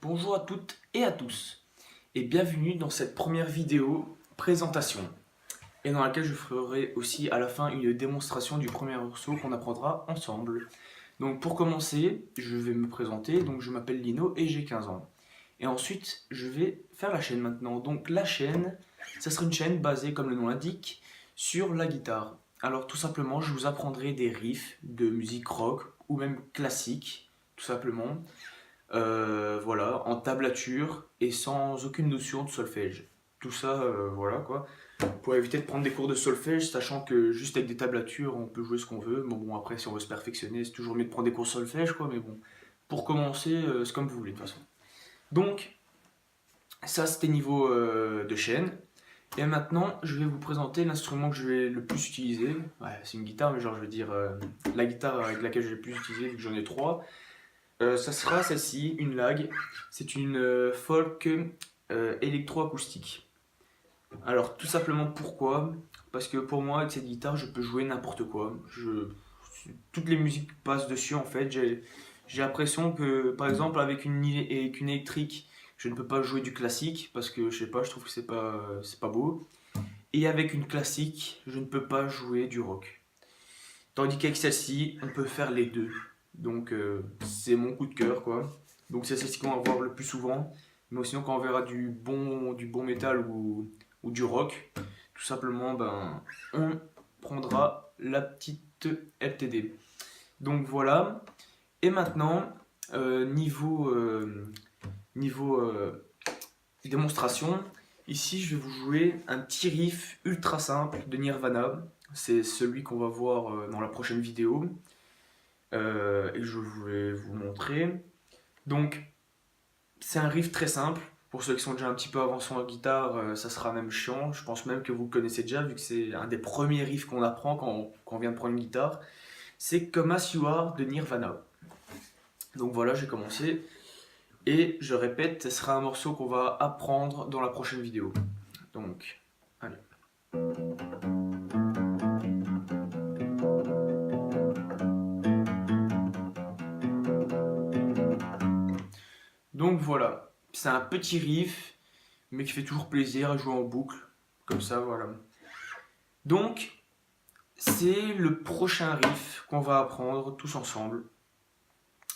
Bonjour à toutes et à tous et bienvenue dans cette première vidéo présentation et dans laquelle je ferai aussi à la fin une démonstration du premier morceau qu'on apprendra ensemble. Donc pour commencer, je vais me présenter, donc je m'appelle Lino et j'ai 15 ans. Et ensuite, je vais faire la chaîne maintenant. Donc la chaîne, ça sera une chaîne basée, comme le nom l'indique, sur la guitare. Alors tout simplement, je vous apprendrai des riffs de musique rock ou même classique, tout simplement. Voilà, en tablature et sans aucune notion de solfège. Tout ça, voilà quoi. Pour éviter de prendre des cours de solfège, sachant que juste avec des tablatures, on peut jouer ce qu'on veut. Bon, après, si on veut se perfectionner, c'est toujours mieux de prendre des cours de solfège, quoi. Mais bon, pour commencer, c'est comme vous voulez, de toute façon. Donc, ça, c'était niveau de chaîne. Et maintenant, je vais vous présenter l'instrument que je vais le plus utiliser. Ouais, c'est une guitare, mais genre, je veux dire la guitare avec laquelle je vais le plus utiliser, vu que j'en ai trois. Ça sera celle-ci, une lag. C'est une folk électroacoustique. Alors tout simplement pourquoi? Parce que pour moi avec cette guitare je peux jouer n'importe quoi. Toutes les musiques passent dessus en fait. J'ai l'impression que par exemple avec avec une électrique je ne peux pas jouer du classique parce que je sais pas, je trouve que c'est pas beau. Et avec une classique je ne peux pas jouer du rock. Tandis qu'avec celle-ci on peut faire les deux. Donc c'est mon coup de cœur quoi. Donc c'est celle-ci qu'on va voir le plus souvent. Mais sinon quand on verra du bon métal ou du rock, tout simplement ben, on prendra la petite LTD. Donc voilà. Et maintenant, niveau démonstration, ici je vais vous jouer un petit riff ultra simple de Nirvana. C'est celui qu'on va voir dans la prochaine vidéo. Et je vais vous montrer. Donc, c'est un riff très simple. Pour ceux qui sont déjà un petit peu avancés en guitare, ça sera même chiant. Je pense même que vous le connaissez déjà, vu que c'est un des premiers riffs qu'on apprend quand on vient de prendre une guitare. C'est Come As You Are de Nirvana. Donc voilà, j'ai commencé. Et je répète, ce sera un morceau qu'on va apprendre dans la prochaine vidéo. Donc, allez. Donc voilà, c'est un petit riff, mais qui fait toujours plaisir à jouer en boucle. Comme ça, voilà. Donc, c'est le prochain riff qu'on va apprendre tous ensemble.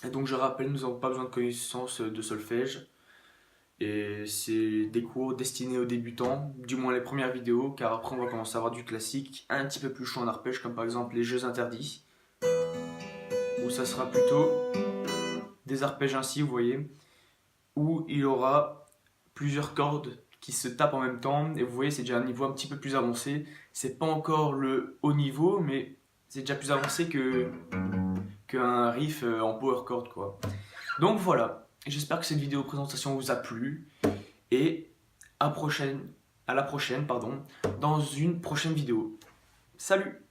Et donc, je rappelle, nous n'avons pas besoin de connaissances de solfège. Et c'est des cours destinés aux débutants, du moins les premières vidéos, car après on va commencer à avoir du classique un petit peu plus chaud en arpège, comme par exemple les jeux interdits, où ça sera plutôt des arpèges ainsi, vous voyez, où il y aura plusieurs cordes qui se tapent en même temps, et vous voyez c'est déjà un niveau un petit peu plus avancé. C'est pas encore le haut niveau, mais c'est déjà plus avancé qu'un riff en power chord quoi. Donc voilà, j'espère que cette vidéo présentation vous a plu, et à la prochaine, pardon, dans une prochaine vidéo. Salut!